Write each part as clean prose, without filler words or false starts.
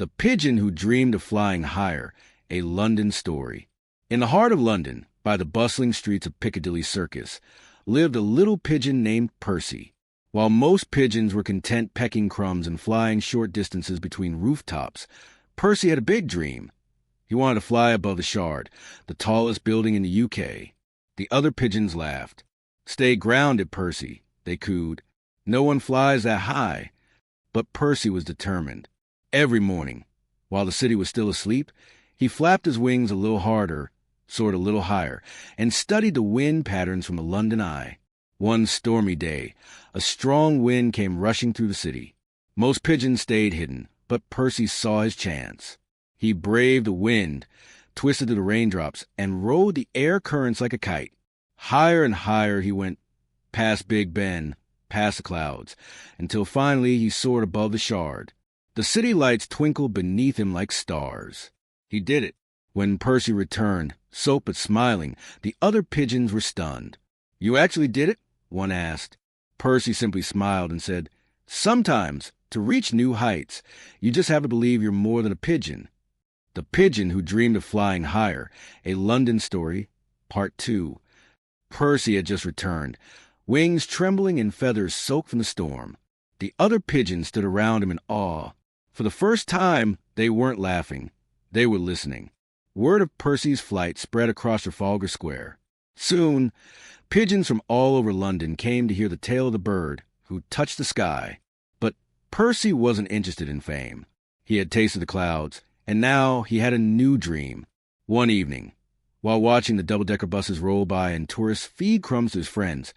The Pigeon Who Dreamed of Flying Higher, a London Story. In the heart of London, by the bustling streets of Piccadilly Circus, lived a little pigeon named Percy. While most pigeons were content pecking crumbs and flying short distances between rooftops, Percy had a big dream. He wanted to fly above the Shard, the tallest building in the UK. The other pigeons laughed. "Stay grounded, Percy," they cooed. "No one flies that high." But Percy was determined. Every morning, while the city was still asleep, he flapped his wings a little harder, soared a little higher, and studied the wind patterns from the London eye. One stormy day, a strong wind came rushing through the city. Most pigeons stayed hidden, but Percy saw his chance. He braved the wind, twisted through the raindrops, and rode the air currents like a kite. Higher and higher he went, past Big Ben, past the clouds, until finally he soared above the Shard. The city lights twinkled beneath him like stars. He did it. When Percy returned, soaked but smiling, the other pigeons were stunned. "You actually did it?" one asked. Percy simply smiled and said, "Sometimes, to reach new heights, you just have to believe you're more than a pigeon." The Pigeon Who Dreamed of Flying Higher, a London Story, Part 2. Percy had just returned, wings trembling and feathers soaked from the storm. The other pigeons stood around him in awe. For the first time, they weren't laughing. They were listening. Word of Percy's flight spread across Trafalgar Square. Soon, pigeons from all over London came to hear the tale of the bird who touched the sky. But Percy wasn't interested in fame. He had tasted the clouds, and now he had a new dream. One evening, while watching the double-decker buses roll by and tourists feed crumbs to his friends,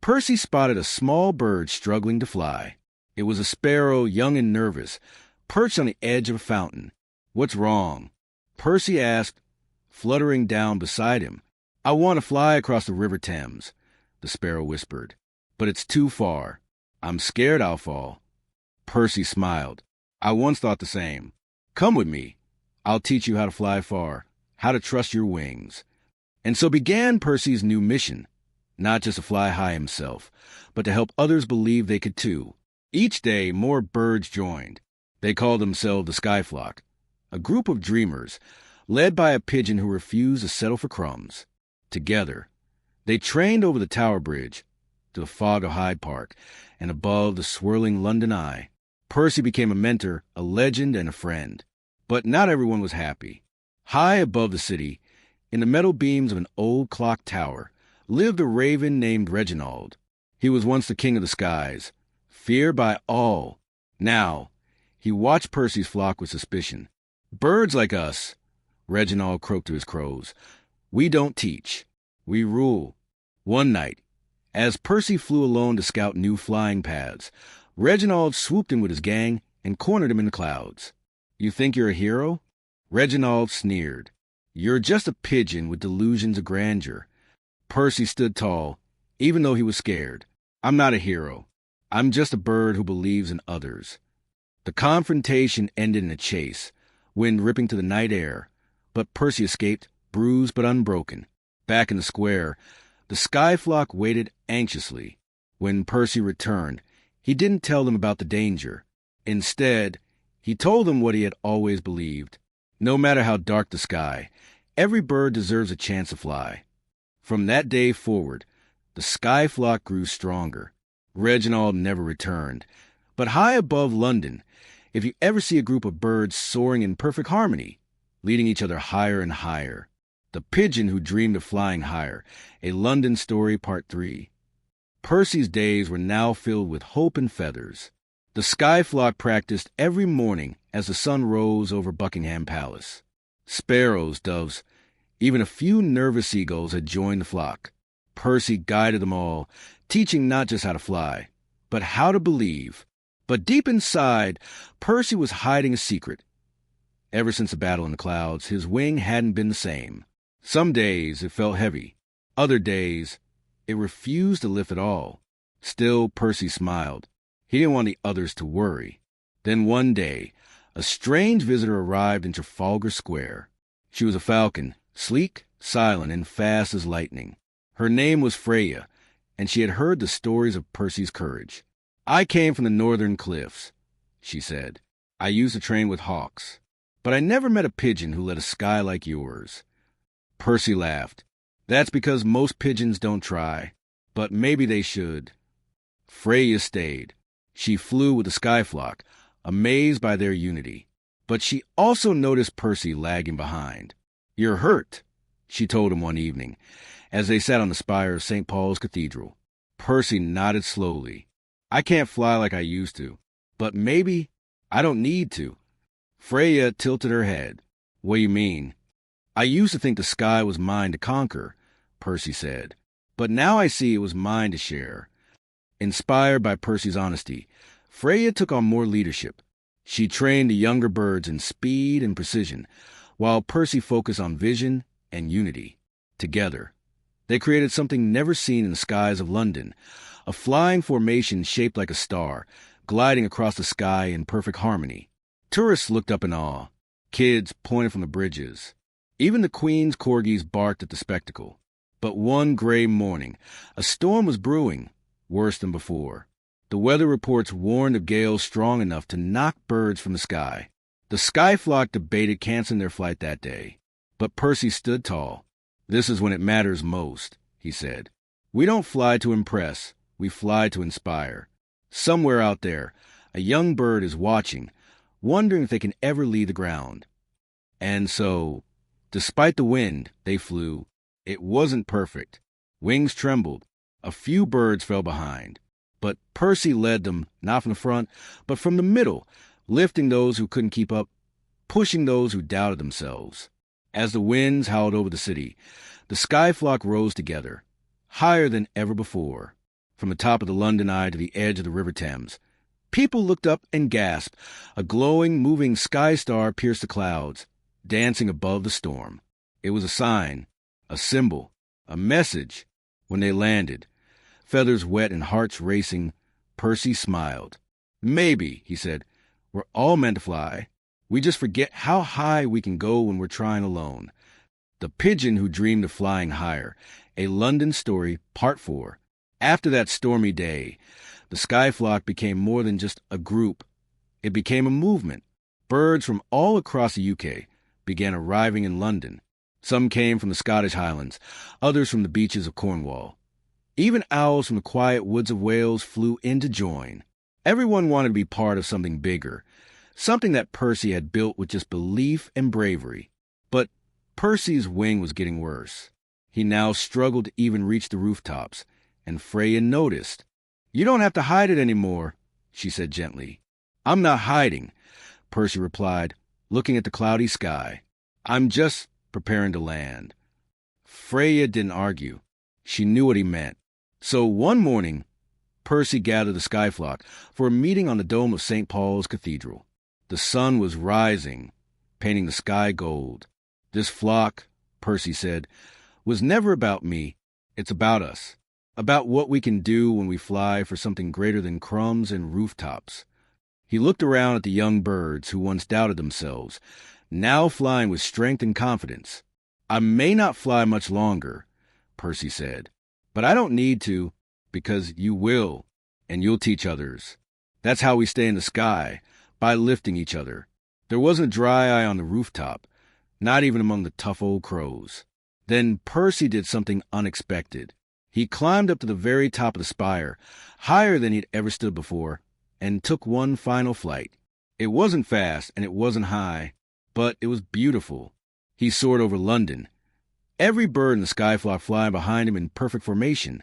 Percy spotted a small bird struggling to fly. It was a sparrow, young and nervous, perched on the edge of a fountain. "What's wrong?" Percy asked, fluttering down beside him. "I want to fly across the River Thames," the sparrow whispered. "But it's too far. I'm scared I'll fall." Percy smiled. "I once thought the same. Come with me. I'll teach you how to fly far, how to trust your wings." And so began Percy's new mission, not just to fly high himself, but to help others believe they could too. Each day, more birds joined. They called themselves the SkyFlock, a group of dreamers, led by a pigeon who refused to settle for crumbs. Together, they trained over the Tower Bridge, to the fog of Hyde Park, and above the swirling London eye. Percy became a mentor, a legend, and a friend. But not everyone was happy. High above the city, in the metal beams of an old clock tower, lived a raven named Reginald. He was once the king of the skies, feared by all. Now, he watched Percy's flock with suspicion. "Birds like us," Reginald croaked to his crows. "We don't teach. We rule." One night, as Percy flew alone to scout new flying paths, Reginald swooped in with his gang and cornered him in the clouds. "You think you're a hero?" Reginald sneered. "You're just a pigeon with delusions of grandeur." Percy stood tall, even though he was scared. "I'm not a hero. I'm just a bird who believes in others." The confrontation ended in a chase, wind ripping to the night air, but Percy escaped, bruised but unbroken. Back in the square, the SkyFlock waited anxiously. When Percy returned, he didn't tell them about the danger. Instead, he told them what he had always believed. No matter how dark the sky, every bird deserves a chance to fly. From that day forward, the SkyFlock grew stronger. Reginald never returned. But high above London, if you ever see a group of birds soaring in perfect harmony, leading each other higher and higher. The Pigeon Who Dreamed of Flying Higher, a London Story, Part 3. Percy's days were now filled with hope and feathers. The SkyFlock practiced every morning as the sun rose over Buckingham Palace. Sparrows, doves, even a few nervous seagulls had joined the flock. Percy guided them all, teaching not just how to fly, but how to believe. But deep inside, Percy was hiding a secret. Ever since the battle in the clouds, his wing hadn't been the same. Some days it felt heavy. Other days, it refused to lift at all. Still, Percy smiled. He didn't want the others to worry. Then one day, a strange visitor arrived in Trafalgar Square. She was a falcon, sleek, silent, and fast as lightning. Her name was Freya, and she had heard the stories of Percy's courage. "I came from the northern cliffs," she said. I used to train with hawks, but I never met a pigeon who led a sky like yours." Percy laughed. "That's because most pigeons don't try, but maybe they should." Freya stayed. She flew with the SkyFlock, amazed by their unity. But she also noticed Percy lagging behind. "You're hurt," she told him one evening, as they sat on the spire of St. Paul's Cathedral. Percy nodded slowly. "I can't fly like I used to, but maybe I don't need to." Freya tilted her head. "What do you mean?" "I used to think the sky was mine to conquer," Percy said, "but now I see it was mine to share." Inspired by Percy's honesty, Freya took on more leadership. She trained the younger birds in speed and precision, while Percy focused on vision and unity. Together, they created something never seen in the skies of London, a flying formation shaped like a star, gliding across the sky in perfect harmony. Tourists looked up in awe. Kids pointed from the bridges. Even the Queen's corgis barked at the spectacle. But one gray morning, a storm was brewing, worse than before. The weather reports warned of gales strong enough to knock birds from the sky. The SkyFlock debated canceling their flight that day. But Percy stood tall. "This is when it matters most," he said. "We don't fly to impress, we fly to inspire. Somewhere out there, a young bird is watching, wondering if they can ever leave the ground." And so, despite the wind, they flew. It wasn't perfect. Wings trembled. A few birds fell behind. But Percy led them, not from the front, but from the middle, lifting those who couldn't keep up, pushing those who doubted themselves. As the winds howled over the city, the SkyFlock rose together, higher than ever before. From the top of the London Eye to the edge of the River Thames, people looked up and gasped. A glowing, moving sky star pierced the clouds, dancing above the storm. It was a sign, a symbol, a message. When they landed, feathers wet and hearts racing, Percy smiled. "Maybe," he said, "we're all meant to fly. We just forget how high we can go when we're trying alone." The Pigeon Who Dreamed of Flying Higher, a London Story, Part 4. After that stormy day, the SkyFlock became more than just a group. It became a movement. Birds from all across the UK began arriving in London. Some came from the Scottish Highlands, others from the beaches of Cornwall. Even owls from the quiet woods of Wales flew in to join. Everyone wanted to be part of something bigger, something that Percy had built with just belief and bravery. But Percy's wing was getting worse. He now struggled to even reach the rooftops, and Freya noticed. "You don't have to hide it anymore," she said gently. "I'm not hiding," Percy replied, looking at the cloudy sky. "I'm just preparing to land." Freya didn't argue. She knew what he meant. So one morning, Percy gathered the SkyFlock for a meeting on the dome of St. Paul's Cathedral. The sun was rising, painting the sky gold. "This flock," Percy said, "was never about me. It's about us. About what we can do when we fly for something greater than crumbs and rooftops." He looked around at the young birds who once doubted themselves, now flying with strength and confidence. "I may not fly much longer," Percy said, "but I don't need to, because you will, and you'll teach others. That's how we stay in the sky, by lifting each other." There wasn't a dry eye on the rooftop, not even among the tough old crows. Then Percy did something unexpected. He climbed up to the very top of the spire, higher than he'd ever stood before, and took one final flight. It wasn't fast and it wasn't high, but it was beautiful. He soared over London, every bird in the SkyFlock flying behind him in perfect formation,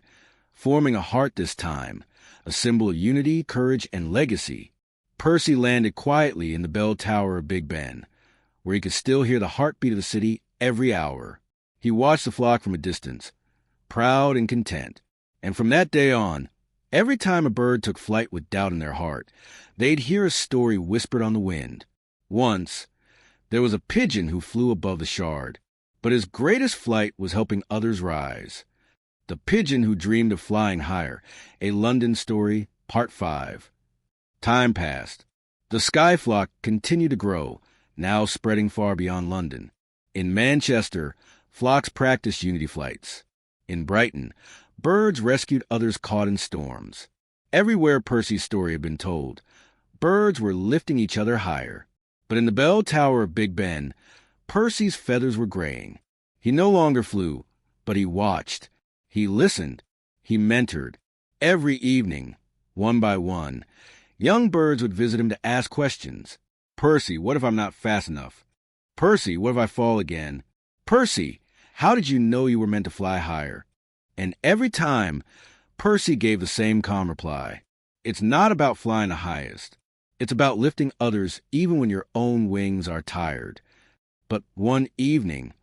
forming a heart this time, a symbol of unity, courage, and legacy. Percy landed quietly in the bell tower of Big Ben, where he could still hear the heartbeat of the city every hour. He watched the flock from a distance, proud and content. And from that day on, every time a bird took flight with doubt in their heart, they'd hear a story whispered on the wind. Once, there was a pigeon who flew above the Shard, but his greatest flight was helping others rise. The Pigeon Who Dreamed of Flying Higher, a London Story, Part 5. Time passed. The SkyFlock continued to grow, now spreading far beyond London. In Manchester, flocks practiced unity flights. In Brighton, birds rescued others caught in storms. Everywhere Percy's story had been told, birds were lifting each other higher. But in the bell tower of Big Ben, Percy's feathers were graying. He no longer flew, but he watched. He listened. He mentored. Every evening, one by one, young birds would visit him to ask questions. Percy, what if I'm not fast enough? Percy, what if I fall again? Percy, how did you know you were meant to fly higher? And every time, Percy gave the same calm reply. It's not about flying the highest. It's about lifting others even when your own wings are tired. But one evening,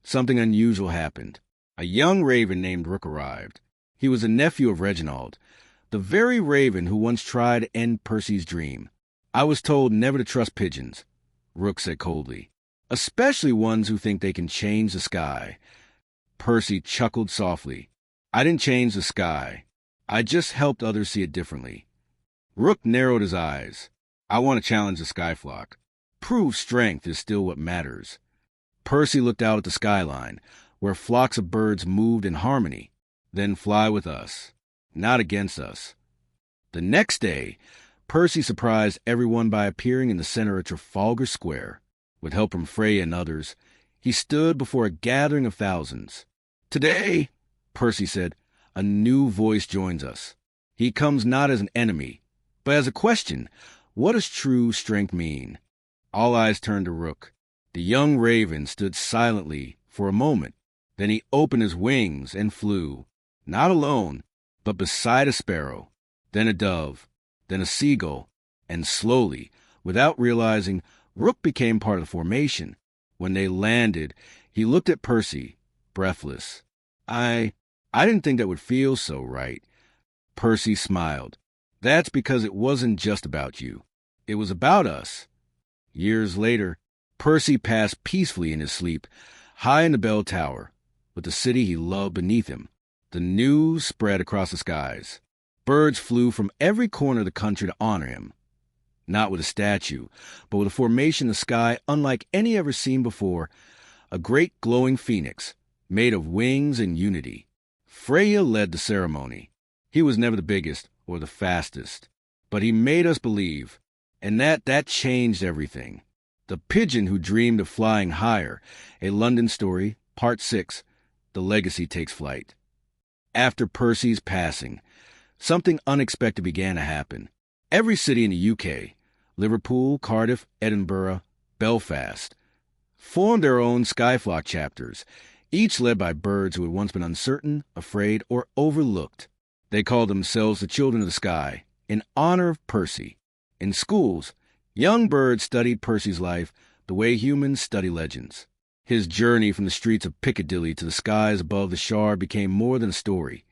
something unusual happened. A young raven named Rook arrived. He was a nephew of Reginald, the very raven who once tried to end Percy's dream. I was told never to trust pigeons, Rook said coldly, especially ones who think they can change the sky. Percy chuckled softly. I didn't change the sky. I just helped others see it differently. Rook narrowed his eyes. I want to challenge the SkyFlock. Prove strength is still what matters. Percy looked out at the skyline, where flocks of birds moved in harmony. Then fly with us, not against us. The next day, Percy surprised everyone by appearing in the center of Trafalgar Square. With help from Freya and others, he stood before a gathering of thousands. Today, Percy said, a new voice joins us. He comes not as an enemy, but as a question. What does true strength mean? All eyes turned to Rook. The young raven stood silently for a moment. Then he opened his wings and flew, not alone, but beside a sparrow, then a dove, then a seagull, and slowly, without realizing, Rook became part of the formation. When they landed, he looked at Percy, breathless. I didn't think that would feel so right. Percy smiled. That's because it wasn't just about you. It was about us. Years later, Percy passed peacefully in his sleep, high in the bell tower, with the city he loved beneath him. The news spread across the skies. Birds flew from every corner of the country to honor him. Not with a statue, but with a formation in the sky unlike any ever seen before, a great glowing phoenix, made of wings and unity. Freya led the ceremony. He was never the biggest or the fastest, but he made us believe, and that changed everything. The Pigeon Who Dreamed of Flying Higher, a London story, Part 6, The Legacy Takes Flight. After Percy's passing, something unexpected began to happen. Every city in the UK, Liverpool, Cardiff, Edinburgh, Belfast, formed their own SkyFlock chapters, each led by birds who had once been uncertain, afraid, or overlooked. They called themselves the Children of the Sky, in honor of Percy. In schools, young birds studied Percy's life the way humans study legends. His journey from the streets of Piccadilly to the skies above the Shard became more than a story.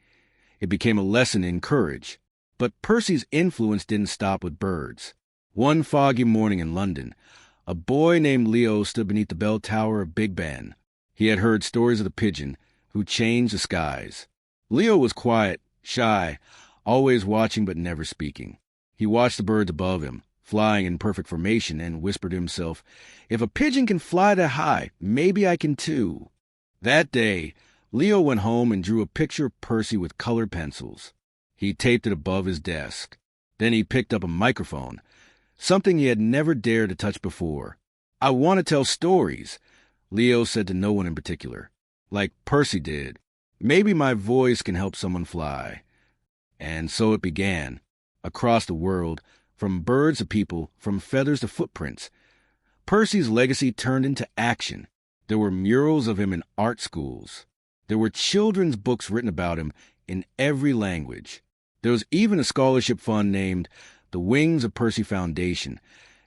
It became a lesson in courage. But Percy's influence didn't stop with birds. One foggy morning in London, a boy named Leo stood beneath the bell tower of Big Ben. He had heard stories of the pigeon who changed the skies. Leo was quiet, shy, always watching but never speaking. He watched the birds above him, flying in perfect formation, and whispered to himself, if a pigeon can fly that high, maybe I can too. That day, Leo went home and drew a picture of Percy with colored pencils. He taped it above his desk. Then he picked up a microphone, something he had never dared to touch before. I want to tell stories, Leo said to no one in particular, like Percy did. Maybe my voice can help someone fly. And so it began. Across the world, from birds to people, from feathers to footprints, Percy's legacy turned into action. There were murals of him in art schools. There were children's books written about him in every language. There was even a scholarship fund named the Wings of Percy Foundation,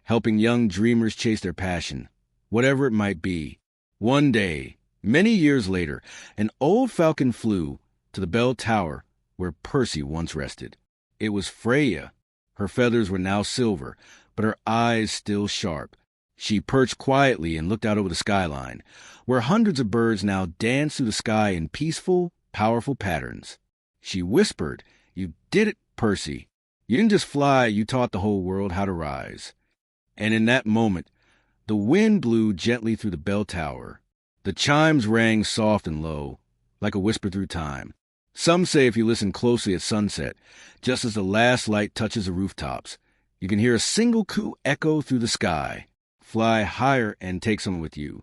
helping young dreamers chase their passion, whatever it might be. One day, many years later, an old falcon flew to the bell tower where Percy once rested. It was Freya. Her feathers were now silver, but her eyes still sharp. She perched quietly and looked out over the skyline, where hundreds of birds now danced through the sky in peaceful, powerful patterns. She whispered, "You did it, Percy. You didn't just fly, you taught the whole world how to rise." And in that moment, the wind blew gently through the bell tower. The chimes rang soft and low, like a whisper through time. Some say if you listen closely at sunset, just as the last light touches the rooftops, You can hear a single coo echo through the sky. Fly higher and take someone with you.